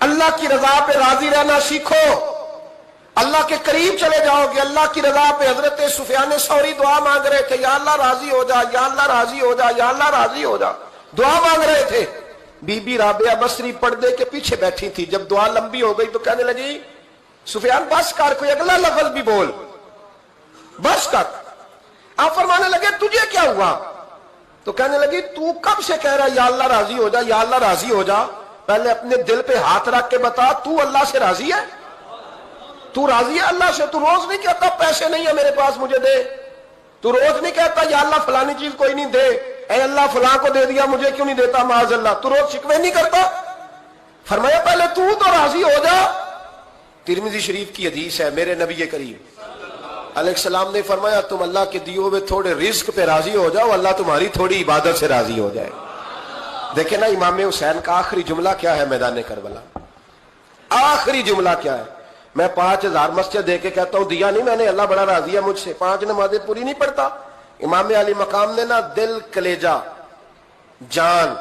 اللہ کی رضا پہ راضی رہنا سیکھو, اللہ کے قریب چلے جاؤ گے, اللہ کی رضا پہ. حضرت سفیان ثوری دعا مانگ رہے تھے, یا اللہ راضی ہو جا, یا اللہ راضی ہو جا, یا اللہ راضی ہو جا, دعا مانگ رہے تھے. بی بی رابعہ بصری پردے کے پیچھے بیٹھی تھی. جب دعا لمبی ہو گئی تو کہنے لگی سفیان بس کر, کوئی اگلا لفظ بھی بول, بس کر. آپ فرمانے لگے تجھے کیا ہوا؟ تو کہنے لگی تو کب سے کہہ رہا یا اللہ راضی ہو جا, یا اللہ راضی ہو جا, پہلے اپنے دل پہ ہاتھ رکھ کے بتا تو اللہ سے راضی ہے؟ تو راضی ہے اللہ سے؟ تو روز نہیں کہتا پیسے نہیں ہے میرے پاس مجھے دے, تو روز نہیں کہتا یا اللہ فلانی چیز کوئی نہیں دے, اے اللہ فلاں کو دے دیا مجھے کیوں نہیں دیتا معاذ اللہ, تو روز شکوے نہیں کرتا؟ فرمایا پہلے تو راضی ہو جا. ترمذی شریف کی حدیث ہے, میرے نبی کریم علیہ السلام نے فرمایا تم اللہ کے دیے ہوئے تھوڑے رزق پہ راضی ہو جاؤ, اللہ تمہاری تھوڑی عبادت سے راضی ہو جائے. دیکھیں نا امام حسین کا آخری جملہ کیا ہے میدان کربلا, آخری جملہ کیا ہے؟ میں 5000 مسجد دے کے کہتا ہوں دیا نہیں میں نے, اللہ بڑا راضی ہے مجھ سے, 5 نمازیں پوری نہیں پڑھتا. امام علی مقام نے نا دل, کلیجہ, جان,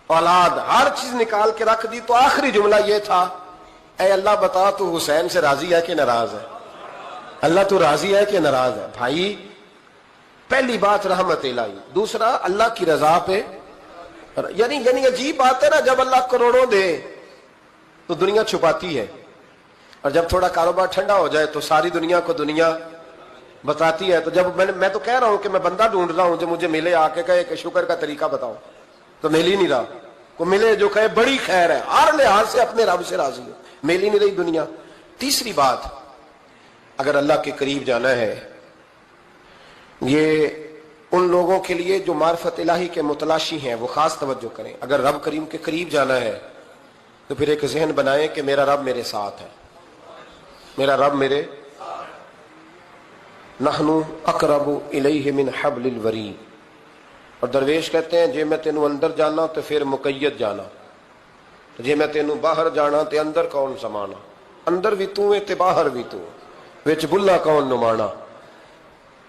اولاد, ہر چیز نکال کے رکھ دی, تو آخری جملہ یہ تھا اے اللہ بتا تو حسین سے راضی ہے کہ ناراض ہے؟ اللہ تو راضی ہے کہ ناراض ہے؟ بھائی پہلی بات رحمت الہی, دوسرا اللہ کی رضا پہ, یعنی عجیب بات ہے نا, جب اللہ کروڑوں دے تو دنیا چھپاتی ہے, اور جب تھوڑا کاروبار ٹھنڈا ہو جائے تو ساری دنیا کو دنیا بتاتی ہے. تو جب میں تو کہہ رہا ہوں کہ میں بندہ ڈھونڈ رہا ہوں جو مجھے ملے, آ کے کہے کہ شکر کا طریقہ بتاؤ, تو مل ہی نہیں رہا. کو ملے جو کہے بڑی خیر ہے, ہر لحاظ سے اپنے رب سے راضی ہو, مل ہی نہیں رہی دنیا. تیسری بات, اگر اللہ کے قریب جانا ہے, یہ ان لوگوں کے لیے جو معرفت الہی کے متلاشی ہیں وہ خاص توجہ کریں. اگر رب کریم کے قریب جانا ہے تو پھر ایک ذہن بنائیں کہ میرا رب میرے ساتھ ہے, میرا رب میرے, نحنو اقرب الیہ من حبل الورید. اور درویش کہتے ہیں جے میں تینوں اندر جانا تو پھر مقید جانا, جے میں تینوں باہر جانا تے اندر کون سمانا, اندر بھی تو ہے تے باہر بھی تو, وچ بلا کون نمانا.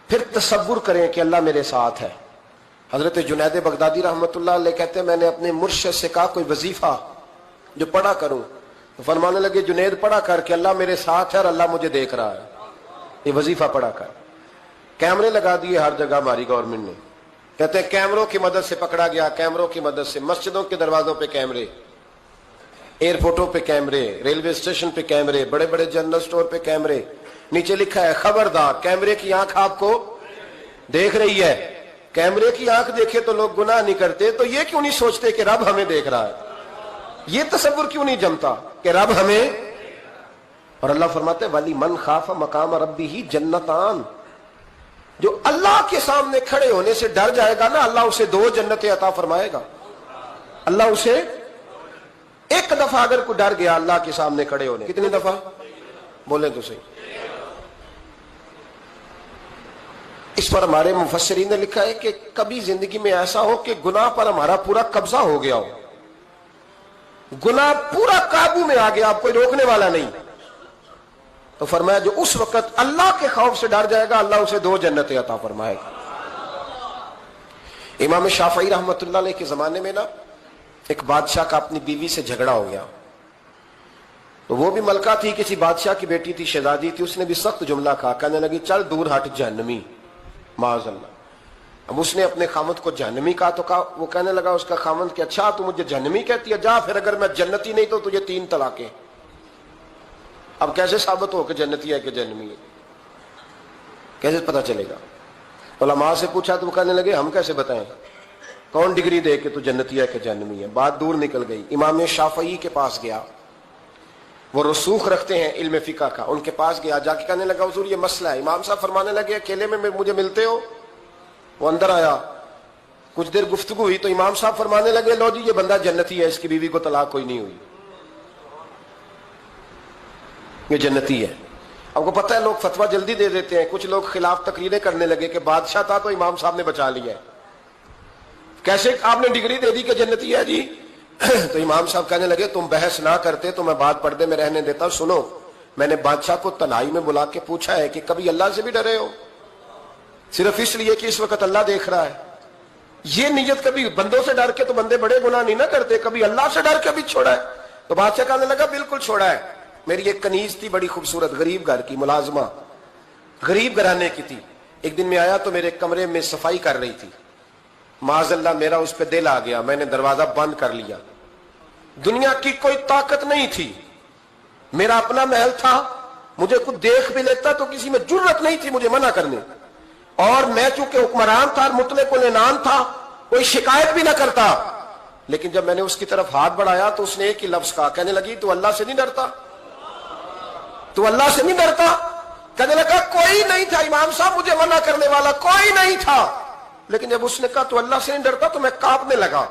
پھر تصور کریں کہ اللہ میرے ساتھ ہے. حضرت جنید بغدادی رحمت اللہ علیہ کہتے ہیں میں نے اپنے مرشد سے کہا کوئی وظیفہ جو پڑھا کروں, تو فرمانے لگے جنید پڑھا کر کہ اللہ میرے ساتھ ہے اور اللہ مجھے دیکھ رہا ہے، یہ وظیفہ پڑھا کر۔ کیمرے لگا دیے ہر جگہ ہماری گورنمنٹ نے، کہتے ہیں کیمروں کی مدد سے پکڑا گیا، کیمروں کی مدد سے، مسجدوں کے دروازوں پہ کیمرے، ایئرپورٹوں پہ کیمرے، ریلوے اسٹیشن پہ کیمرے، بڑے بڑے جنرل سٹور پہ کیمرے، نیچے لکھا ہے خبردار کیمرے کی آنکھ آپ کو دیکھ رہی ہے۔ کیمرے کی آنکھ دیکھے تو لوگ گناہ نہیں کرتے، تو یہ کیوں نہیں سوچتے کہ رب ہمیں دیکھ رہا ہے؟ یہ تصور کیوں نہیں جمتا کہ رب ہمیں؟ اور اللہ فرماتے ولی من خاف مقام ربہ جنتان، جو اللہ کے سامنے کھڑے ہونے سے ڈر جائے گا نا، اللہ اسے 2 جنتیں عطا فرمائے گا۔ اللہ اسے ایک دفعہ اگر کوئی ڈر گیا اللہ کے سامنے کھڑے ہونے، کتنی دفعہ بولیں تو صحیح؟ اس پر ہمارے مفسرین نے لکھا ہے کہ کبھی زندگی میں ایسا ہو کہ گناہ پر ہمارا پورا قبضہ ہو گیا ہو، گناہ پورا قابو میں آ گیا، اب کوئی روکنے والا نہیں، تو فرمایا جو اس وقت اللہ کے خوف سے ڈر جائے گا اللہ اسے 2 جنتیں عطا فرمائے گا۔ امام شافعی رحمۃ اللہ علیہ کے زمانے میں نا ایک بادشاہ کا اپنی بیوی سے جھگڑا ہو گیا، تو وہ بھی ملکہ تھی، کسی بادشاہ کی بیٹی تھی، شہزادی تھی، اس نے بھی سخت جملہ کہا، کہنے لگی چل دور ہٹ جہنمی، معاذ اللہ۔ اب اس نے اپنے خامد کو جہنمی کہا تو کہا، وہ کہنے لگا اس کا خامد کہ اچھا تو مجھے جہنمی کہتی ہے، جا پھر اگر میں جنتی نہیں تو تجھے 3 طلاقیں۔ اب کیسے ثابت ہو کہ جنتی ہے کہ جہنمی ہے؟ کیسے پتہ چلے گا؟ علماء سے پوچھا تو وہ کہنے لگے ہم کیسے بتائیں، کون ڈگری دے کہ تو جنتی ہے کہ جہنمی ہے؟ بات دور نکل گئی۔ امام شافعی کے پاس گیا، وہ رسوخ رکھتے ہیں علم فقہ کا، ان کے پاس گیا، جا کے کہنے لگا حضور یہ مسئلہ ہے۔ امام صاحب فرمانے لگے اکیلے میں مجھے ملتے ہو؟ وہ اندر آیا، کچھ دیر گفتگو ہوئی تو امام صاحب فرمانے لگے لو جی یہ بندہ جنتی ہے، اس کی بیوی کو طلاق کوئی نہیں ہوئی، یہ جنتی ہے۔ آپ کو پتہ ہے لوگ فتویٰ جلدی دے دیتے ہیں، کچھ لوگ خلاف تقریریں کرنے لگے کہ بادشاہ تھا تو امام صاحب نے بچا لیا ہے، کیسے آپ نے ڈگری دے دی کہ جنتی ہے جی؟ تو امام صاحب کہنے لگے تم بحث نہ کرتے تو میں بات پردے میں رہنے دیتا۔ سنو، میں نے بادشاہ کو تنہائی میں بلا کے پوچھا ہے کہ کبھی اللہ سے بھی ڈرے ہو؟ صرف اس لیے کہ اس وقت اللہ دیکھ رہا ہے۔ یہ نیت کبھی بندوں سے ڈر کے تو بندے بڑے گناہ نہیں نہ کرتے، کبھی اللہ سے ڈر کے بھی چھوڑا ہے؟ تو بادشاہ کہنے لگا بالکل چھوڑا ہے۔ میری ایک کنیز تھی بڑی خوبصورت، غریب گھر کی ملازمہ، غریب گھرانے کی تھی، ایک دن میں آیا تو میرے کمرے میں صفائی کر رہی تھی، معاذ اللہ میرا اس پہ دل آ گیا، میں نے دروازہ بند کر لیا۔ دنیا کی کوئی طاقت نہیں تھی، میرا اپنا محل تھا، مجھے کچھ دیکھ بھی لیتا تو کسی میں جرت نہیں تھی مجھے منع کرنے، اور میں چونکہ حکمران تھا، مطلق العنان تھا، کوئی شکایت بھی نہ کرتا۔ لیکن جب میں نے اس کی طرف ہاتھ بڑھایا تو اس نے ایک ہی لفظ کہا، کہنے لگی تو اللہ سے نہیں ڈرتا؟ تو اللہ سے نہیں ڈرتا؟ کہنے لگا کوئی نہیں تھا امام صاحب مجھے منع کرنے والا، کوئی نہیں تھا۔ لیکن جب اس نے کہا تو اللہ سے نہیں ڈرتا تو میں کانپنے لگا،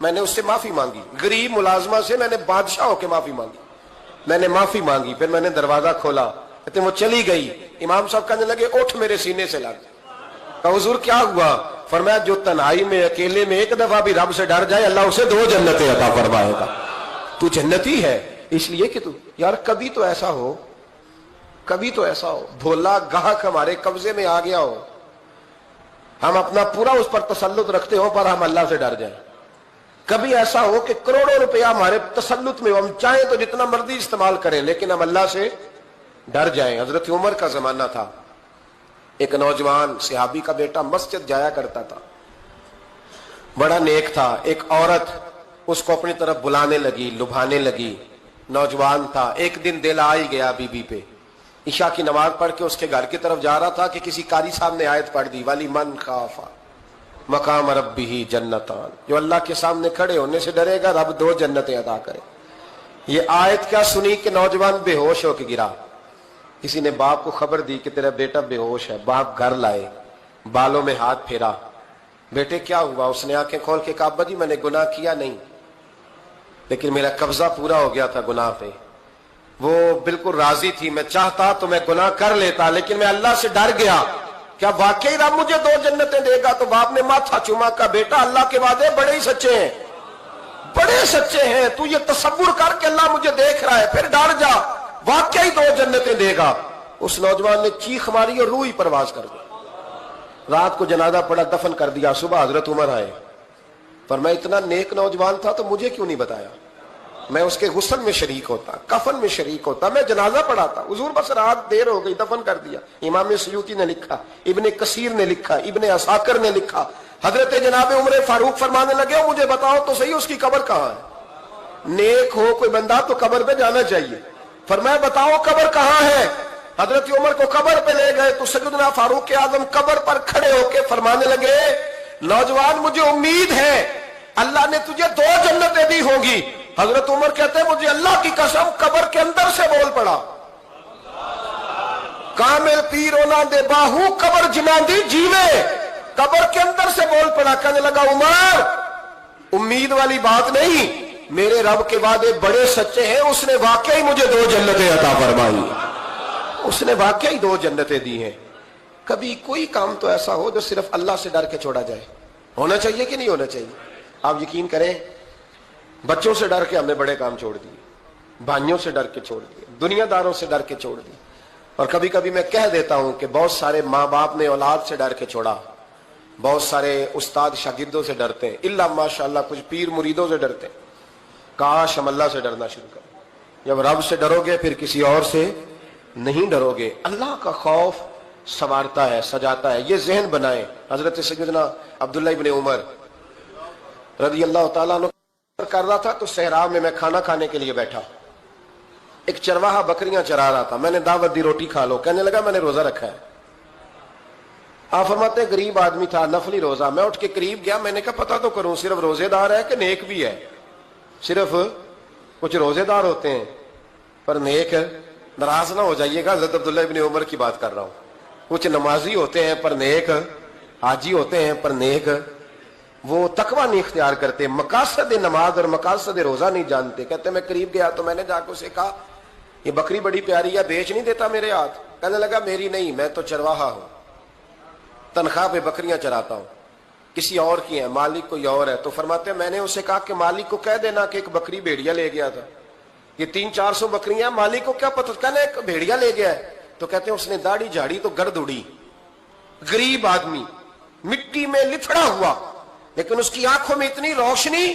میں نے اس سے معافی مانگی، غریب ملازمہ سے میں نے بادشاہ ہو کے معافی مانگی، میں نے معافی مانگی، پھر میں نے دروازہ کھولا، کہتے وہ چلی گئی۔ امام صاحب کہنے لگے اٹھ میرے سینے سے لگ۔ کہا حضور کیا ہوا؟ فرمایا جو تنہائی میں اکیلے میں ایک دفعہ بھی رب سے ڈر جائے اللہ اسے 2 جنتیں عطا فرمائے گا۔ تو جنتی ہے اس لیے کہ تو یار کبھی تو ایسا ہو، کبھی تو ایسا ہو بھولا گاہک ہمارے قبضے میں آ گیا ہو، ہم اپنا پورا اس پر تسلط رکھتے ہو پر ہم اللہ سے ڈر جائیں۔ کبھی ایسا ہو کہ کروڑوں روپیہ ہمارے تسلط میں ہو، ہم چاہیں تو جتنا مرضی استعمال کریں لیکن ہم اللہ سے ڈر جائیں۔ حضرت عمر کا زمانہ تھا، ایک نوجوان صحابی کا بیٹا مسجد جایا کرتا تھا، بڑا نیک تھا، ایک عورت اس کو اپنی طرف بلانے لگی، لبھانے لگی، نوجوان تھا، ایک دن دل آ ہی گیا بی بی پہ، عشاء کی نماز پڑھ کے اس کے گھر کی طرف جا رہا تھا کہ کسی قاری صاحب نے آیت پڑھ دی ولی من خاف مقام ربہ جنتان، جو اللہ کے سامنے کھڑے ہونے سے ڈرے گا رب 2 جنتیں عطا کرے۔ یہ آیت کیا سنی کہ نوجوان بے ہوش ہو کے گرا، کسی نے باپ کو خبر دی کہ تیرا بیٹا بے ہوش ہے، باپ گھر لائے، بالوں میں ہاتھ پھیرا، بیٹے کیا ہوا؟ اس نے آنکھیں کھول کے کہا ابا جی میں نے گناہ کیا نہیں لیکن میرا قبضہ پورا ہو گیا تھا گناہ پہ، وہ بالکل راضی تھی، میں چاہتا تو میں گناہ کر لیتا لیکن میں اللہ سے ڈر گیا، کیا واقعی رب مجھے 2 جنتیں دے گا؟ تو باپ نے ماتھا چوما، کا بیٹا اللہ کے وعدے بڑے ہی سچے ہیں، بڑے سچے ہیں، تو یہ تصور کر کے اللہ مجھے دیکھ رہا ہے، پھر ڈر جا، واقعی 2 جنتیں دے گا۔ اس نوجوان نے چیخ ماری اور روح ہی پرواز کر گئی۔ رات کو جنازہ پڑا، دفن کر دیا، صبح حضرت عمر آئے، پر میں اتنا نیک نوجوان تھا تو مجھے کیوں نہیں بتایا؟ میں اس کے غسل میں شریک ہوتا, کفن میں شریک ہوتا, میں جنازہ پڑھاتا. حضور بس رات دیر ہو گئی, دفن کر دیا. امام سیوطی نے لکھا, ابن کثیر نے لکھا, ابن عساکر نے لکھا, حضرت جناب عمر فاروق فرمانے لگے مجھے بتاؤ تو صحیح اس کی قبر کہاں ہے. نیک ہو کوئی بندہ تو قبر پہ جانا چاہیے. فرمایا بتاؤ قبر کہاں ہے. حضرت عمر کو قبر پہ لے گئے تو سیدنا فاروق اعظم قبر پر کھڑے ہو کے فرمانے لگے نوجوان مجھے امید ہے اللہ نے تجھے 2 جنتیں دی ہوں گی. حضرت عمر کہتے ہیں مجھے اللہ کی قسم قبر کے اندر سے بول پڑا کامل پیرونا دے باہو قبر جناندی جیوے. قبر کے اندر سے بول پڑا, کہنے لگا عمر امید والی بات نہیں, میرے رب کے وعدے بڑے سچے ہیں, اس نے واقعی مجھے 2 جنتیں عطا فرمائی, اس نے واقعی 2 جنتیں دی ہیں. کبھی کوئی کام تو ایسا ہو جو صرف اللہ سے ڈر کے چھوڑا جائے, ہونا چاہیے کہ نہیں ہونا چاہیے. آپ یقین کریں بچوں سے ڈر کے ہم نے بڑے کام چھوڑ دیے, بھائیوں سے ڈر کے چھوڑ دیے, دنیا داروں سے ڈر کے چھوڑ دیے. اور کبھی کبھی میں کہہ دیتا ہوں کہ بہت سارے ماں باپ نے اولاد سے ڈر کے چھوڑا, بہت سارے استاد شاگردوں سے ڈرتے ہیں, الا ماشاءاللہ کچھ پیر مریدوں سے ڈرتے ہیں. کاش ہم اللہ سے ڈرنا شروع کریں. جب رب سے ڈرو گے پھر کسی اور سے نہیں ڈرو گے. اللہ کا خوف سنوارتا ہے, سجاتا ہے. یہ ذہن بنائیں. حضرت سیدنا عبداللہ ابن عمر رضی اللہ تعالیٰ عنہ کر رہا تھا تو صحرا میں کھانا کھانے کے لیے بیٹھا. ایک چرواہا بکریاں چرا رہا تھا, میں نے دعوت دی روٹی کھا لو. کہنے لگا میں نے روزہ رکھا ہے. آپ فرماتے ہیں غریب آدمی تھا, نفلی روزہ. میں اٹھ کے قریب گیا, میں نے کہا پتہ تو کروں صرف روزے دار ہے کہ نیک بھی ہے. صرف کچھ روزے دار ہوتے ہیں پر نیک, ناراض نہ ہو جائیے گا, حضرت عبداللہ ابن عمر کی بات کر رہا ہوں. کچھ نمازی ہوتے ہیں پر نیک, حاجی ہوتے ہیں پر نیک, وہ تقوی نہیں اختیار کرتے, مقاصد نماز اور مقاصد روزہ نہیں جانتے. کہتے میں قریب گیا تو میں نے جا کے اسے کہا یہ بکری بڑی پیاری ہے, بیچ نہیں دیتا میرے ہاتھ. کہنے لگا میری نہیں, میں تو چرواہا ہوں, تنخواہ پہ بکریاں چراتا ہوں, کسی اور کی ہیں, مالک کوئی اور ہے. تو فرماتے ہیں میں نے اسے کہا کہ مالک کو کہہ دینا کہ ایک بکری بھیڑیا لے گیا تھا, یہ 300-400 بکریاں, مالک کو کیا پتہ, کہنے ایک بھیڑیا لے گیا ہے. تو کہتے ہیں اس نے داڑھی جھاڑی تو گرد اڑی, غریب آدمی مٹی میں لتڑا ہوا, لیکن اس کی آنکھوں میں اتنی روشنی.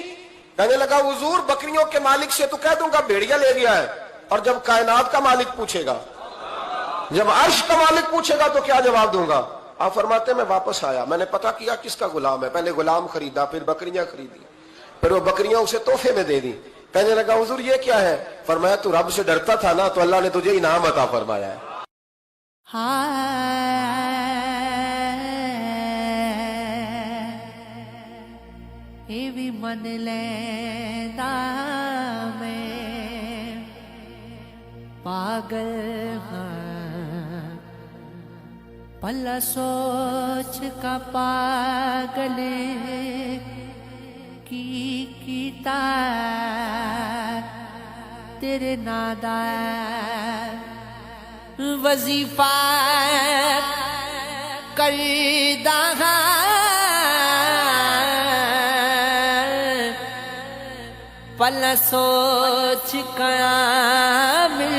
کہنے لگا حضور بکریوں کے مالک سے تو کہہ دوں گا بھیڑیا لے گیا ہے, اور جب کائنات کا مالک پوچھے گا, جب عرش کا مالک پوچھے گا تو کیا جواب دوں گا. آپ فرماتے ہیں میں واپس آیا, میں نے پتا کیا کس کا غلام ہے. پہلے غلام خریدا, پھر بکریاں خریدی, پھر وہ بکریاں اسے تحفے میں دے دی. کہنے لگا حضور یہ کیا ہے. فرمایا تو رب سے ڈرتا تھا نا تو اللہ نے تجھے انعام عطا فرمایا ہے. بھی من لینا میں پاگل ہاں, پلا سوچ کا پاگل کی کیتا تیرے نادا وظیفہ کردا پلا سوچ کامل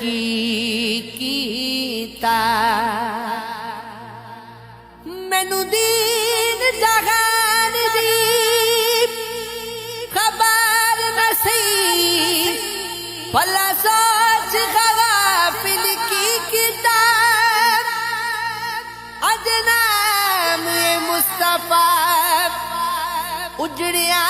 کیتا مینوں دین جہان دی خبر نہ سی, پلا سوچ غافل کیتا اج نام مصطفیٰ اجڑیا